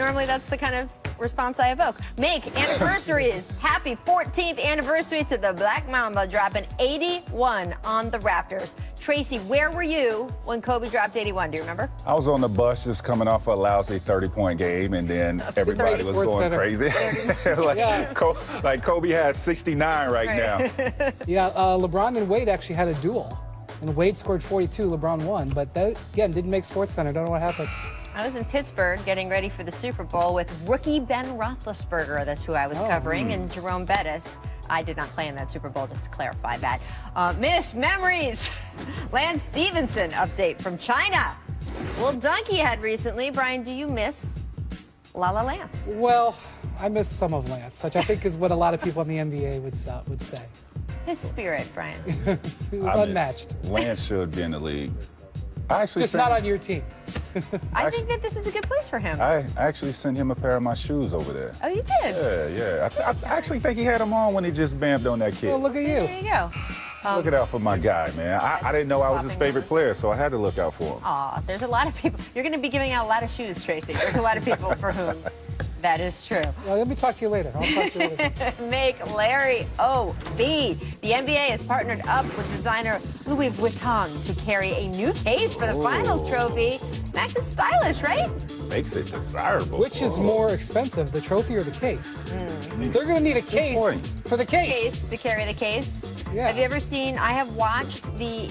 Normally that's the kind of response I evoke. Make anniversaries. Happy 14th anniversary to the Black Mamba, dropping 81 on the Raptors. Tracy, where were you when Kobe dropped 81? Do you remember? I was on the bus just coming off a lousy 30-point game, and then everybody was going crazy. like Kobe has 69 right now. Yeah, LeBron and Wade actually had a duel. And Wade scored 42, LeBron won. But that, again, didn't make SportsCenter. Don't know what happened. I was in Pittsburgh getting ready for the Super Bowl with rookie Ben Roethlisberger. That's who I was covering, and Jerome Bettis. I did not play in that Super Bowl, just to clarify that. Miss Memories. Lance Stevenson update from China. Well, Donkey had recently. Brian, do you miss La La Lance? Well, I miss some of Lance, which I think is what a lot of people in the NBA would say. His spirit, Brian. He was unmatched. Lance should be in the league. I actually just not on your team. I think that this is a good place for him. I actually sent him a pair of my shoes over there. Oh, you did? Yeah. I actually think he had them on when he just bammed on that kid. Well, look at you. There you go. Look out for my guy, man. I didn't know I was his favorite player, so I had to look out for him. Aw, there's a lot of people. You're going to be giving out a lot of shoes, Tracy. There's a lot of people for whom that is true. Well, let me talk to you later. I'll talk to you later. Make Larry O.B. The NBA has partnered up with designer Louis Vuitton to carry a new case for the Finals trophy. Mac is stylish, right? Makes it desirable. Which is more expensive, the trophy or the case? They're going to need a case for the case. To carry the case. Yeah. Have you ever seen, I have watched the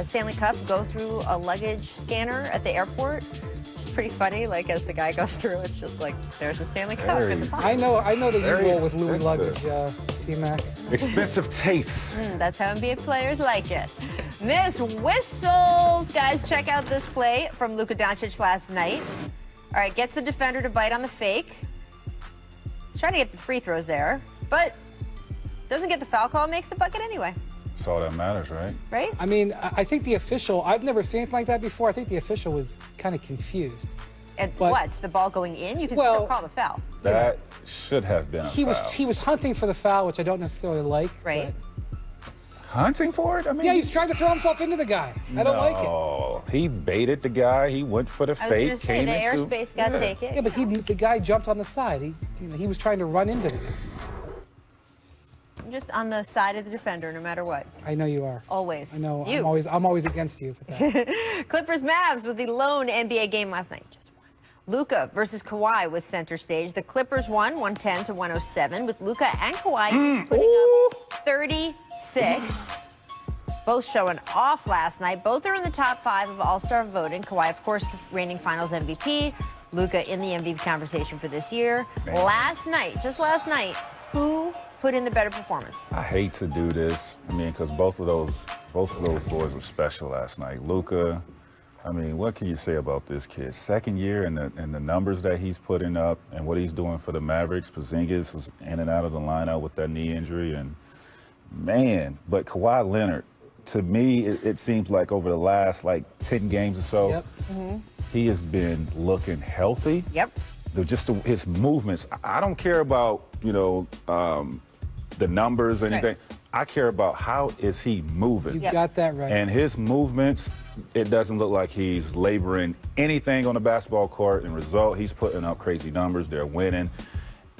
Stanley Cup go through a luggage scanner at the airport. It's pretty funny, like as the guy goes through, it's just like, there's a Stanley Cup in the box. I know that you roll with Louis luggage, T-Mac. Expensive taste. That's how NBA players like it. Miss Whistles. Guys, check out this play from Luka Doncic last night. All right, gets the defender to bite on the fake. He's trying to get the free throws there, but doesn't get the foul call, makes the bucket anyway. That's all that matters, right? Right? I mean, I think the official, I've never seen anything like that before. I think the official was kind of confused. And what? The ball going in? You can still call the foul. That should have been a foul. He was hunting for the foul, which I don't necessarily like. Right. Hunting for it? I mean, yeah, he's trying to throw himself into the guy. I don't like it. Oh, he baited the guy. He went for the fake. I was going to say, the airspace got taken. Yeah, but the guy jumped on the side. He was trying to run into the guy. I'm just on the side of the defender, no matter what. I know you are. Always. I know. You. I'm always against you for that. Clippers Mavs with the lone NBA game last night. Just one. Luka versus Kawhi was center stage. The Clippers won 110-107 with Luka and Kawhi putting up 36. Both showing off last night. Both are in the top 5 of All-Star voting. Kawhi, of course, the reigning Finals MVP. Luka in the MVP conversation for this year. Just last night, who put in the better performance? I hate to do this. I mean, because both of those boys were special last night. Luka, I mean, what can you say about this kid? Second year and the numbers that he's putting up and what he's doing for the Mavericks. Porzingis was in and out of the lineup with that knee injury, and man, but Kawhi Leonard, to me, it seems like over the last 10 games or so, he has been looking healthy. Yep. Just his movements. I don't care about, the numbers or anything. Right. I care about how is he moving. You got that right. And his movements, it doesn't look like he's laboring anything on the basketball court. In result, he's putting up crazy numbers. They're winning.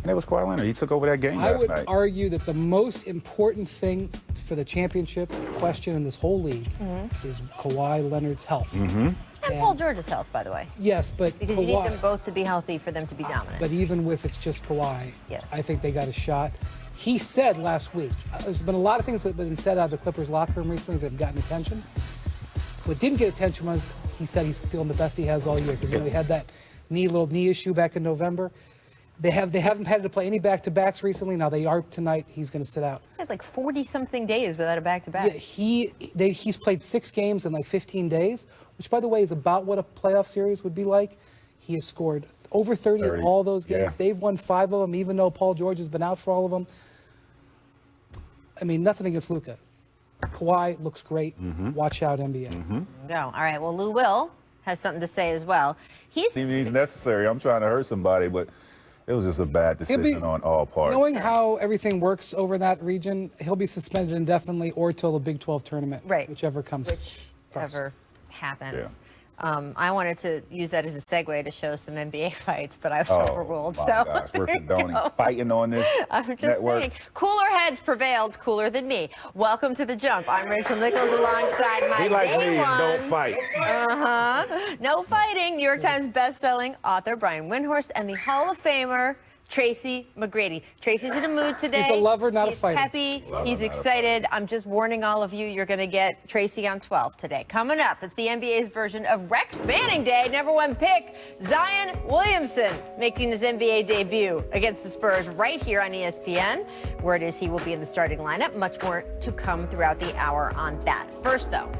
And it was Kawhi Leonard. He took over that game last night. I would argue that the most important thing for the championship question in this whole league is Kawhi Leonard's health. And Paul George's health, by the way. Yes, but because you need them both to be healthy for them to be dominant. But even with it's just Kawhi, I think they got a shot. He said last week, there's been a lot of things that have been said out of the Clippers locker room recently that have gotten attention. What didn't get attention was he said he's feeling the best he has all year because he had that little knee issue back in November. They haven't had to play any back-to-backs recently. Now they are tonight. He's going to sit out. He had 40-something days without a back-to-back. Yeah, he's played 6 games in 15 days, which, by the way, is about what a playoff series would be like. He has scored over 30 in all those games. Yeah. They've won 5 of them, even though Paul George has been out for all of them. I mean, nothing against Luka. Kawhi looks great. Watch out, NBA. No. All right. Well, Lou Will has something to say as well. He's necessary. I'm trying to hurt somebody, but it was just a bad decision on all parts. Knowing how everything works over in that region, he'll be suspended indefinitely or till the Big 12 tournament. Right. Whichever comes Whichever happens. Yeah. I wanted to use that as a segue to show some NBA fights, but I was overruled. My So gosh, we're condoning fighting on this I'm just network. saying, cooler heads prevailed, cooler than me. Welcome to The Jump. I'm Rachel Nichols alongside my He like day me and don't ones. fight. No fighting. New York Times best-selling author Brian Windhorst and the Hall of Famer Tracy McGrady. Tracy's in a mood today. He's a lover, not a fighter. He's happy. He's excited. I'm just warning all of you, you're going to get Tracy on 12 today. Coming up, it's the NBA's version of Rex Manning Day. #1 pick, Zion Williamson, making his NBA debut against the Spurs right here on ESPN. Word is he will be in the starting lineup. Much more to come throughout the hour on that. First, though,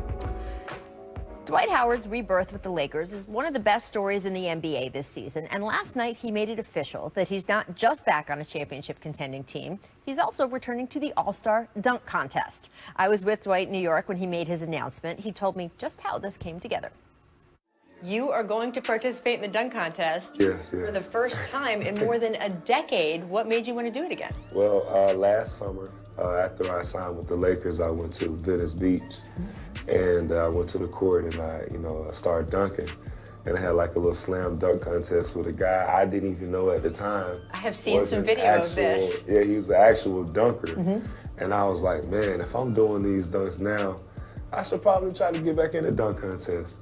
Dwight Howard's rebirth with the Lakers is one of the best stories in the NBA this season, and last night he made it official that he's not just back on a championship contending team, he's also returning to the All-Star Dunk Contest. I was with Dwight in New York when he made his announcement. He told me just how this came together. You are going to participate in the dunk contest for the first time in more than a decade. What made you want to do it again? Well, last summer, after I signed with the Lakers, I went to Venice Beach. And I went to the court and I started dunking. And I had like a little slam dunk contest with a guy I didn't even know at the time. I have seen some video of this. Yeah, he was an actual dunker. And I was like, man, if I'm doing these dunks now, I should probably try to get back in the dunk contest.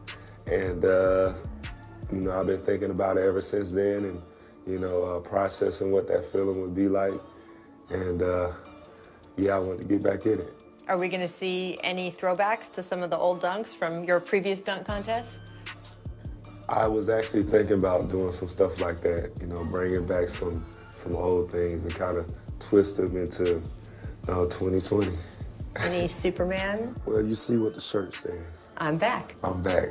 And, I've been thinking about it ever since then and, processing what that feeling would be like. And, I wanted to get back in it. Are we going to see any throwbacks to some of the old dunks from your previous dunk contests? I was actually thinking about doing some stuff like that, bringing back some old things and kind of twist them into 2020. Any Superman? Well, you see what the shirt says. I'm back. I'm back.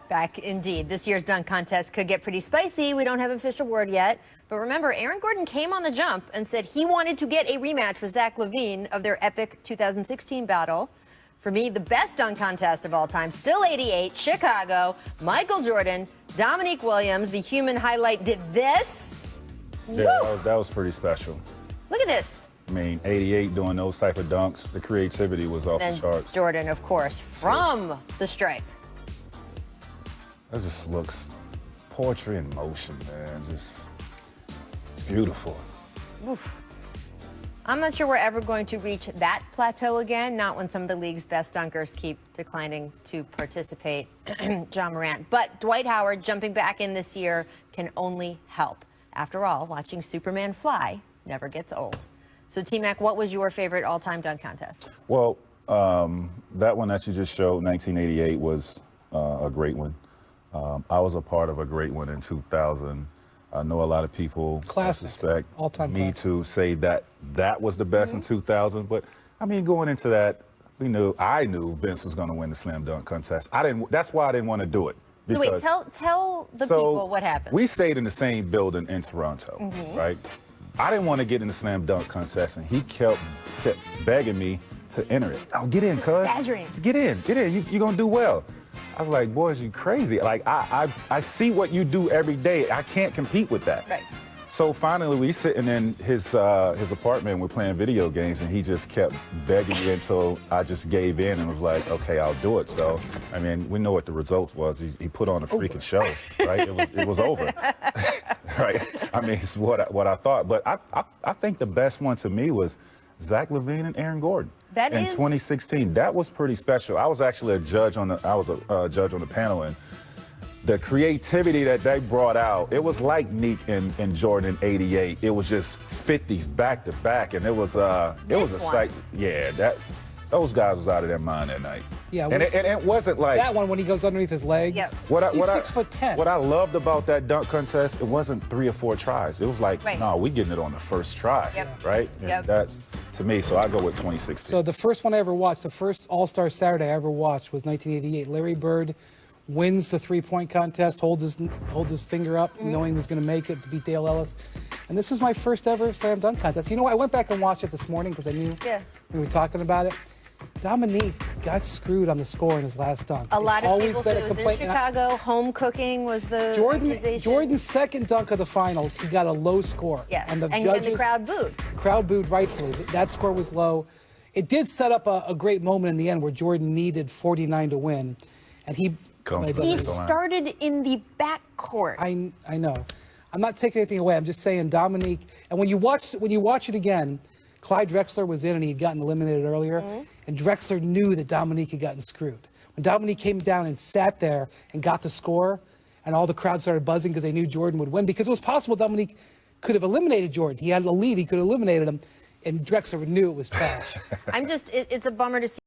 Back indeed. This year's dunk contest could get pretty spicy. We don't have official word yet. But remember, Aaron Gordon came on The Jump and said he wanted to get a rematch with Zach LaVine of their epic 2016 battle. For me, the best dunk contest of all time, still 88, Chicago, Michael Jordan, Dominique Williams, the human highlight did this. Yeah, that was pretty special. Look at this. I mean, 88 doing those type of dunks, the creativity was off the charts. Jordan, of course, from the stripe. That just looks poetry in motion, man. Just beautiful. Oof. I'm not sure we're ever going to reach that plateau again, not when some of the league's best dunkers keep declining to participate, John Morant. But Dwight Howard jumping back in this year can only help. After all, watching Superman fly never gets old. So, T-Mac, what was your favorite all-time dunk contest? Well, that one that you just showed, 1988, was a great one. I was a part of a great one in 2000. I know a lot of people suspect me to say that that was the best in 2000, but I mean, going into that, I knew Vince was going to win the slam dunk contest. That's why I didn't want to do it. So wait, tell the people what happened. We stayed in the same building in Toronto, right? I didn't want to get in the slam dunk contest, and he kept begging me to enter it. Oh, get in, cuz. Just get in. You're going to do well. I was like, boys, you crazy. Like, I see what you do every day. I can't compete with that. Right. So finally, we sitting in his apartment, we're playing video games, and he just kept begging me until I just gave in and was like, okay, I'll do it. So, I mean, we know what the results was. He put on a freaking show, right? It was over, right? I mean, it's what I thought. But I think the best one to me was Zach LaVine and Aaron Gordon. In 2016, that was pretty special. I was actually a judge on the panel, and the creativity that they brought out, it was like Neek and Jordan in 88. It was just 50s back to back, and it was a sight. Yeah, those guys was out of their mind that night. Yeah, and it wasn't like that one when he goes underneath his legs. Yep. He's 6'10". What I loved about that dunk contest, it wasn't 3 or 4 tries. It was like, no, we getting it on the first try, right? And that's to me. So I go with 2016. So the first one I ever watched, the first All-Star Saturday I ever watched was 1988. Larry Bird wins the three-point contest, holds his finger up, knowing he was going to make it to beat Dale Ellis. And this was my first ever slam dunk contest. You know, I went back and watched it this morning because I knew we were talking about it. Dominique got screwed on the score in his last dunk. A lot of people said it was in Chicago. Home cooking was the accusation. Jordan's second dunk of the finals, he got a low score. Yes, and the crowd booed. Crowd booed rightfully. That score was low. it did set up a great moment in the end where Jordan needed 49 to win, and he started in the backcourt. I know. I'm not taking anything away. I'm just saying Dominique. And when you watch it again, Clyde Drexler was in and he had gotten eliminated earlier, and Drexler knew that Dominique had gotten screwed. When Dominique came down and sat there and got the score, and all the crowd started buzzing because they knew Jordan would win, because it was possible Dominique could have eliminated Jordan. He had a lead. He could have eliminated him, and Drexler knew it was trash. It's a bummer to see.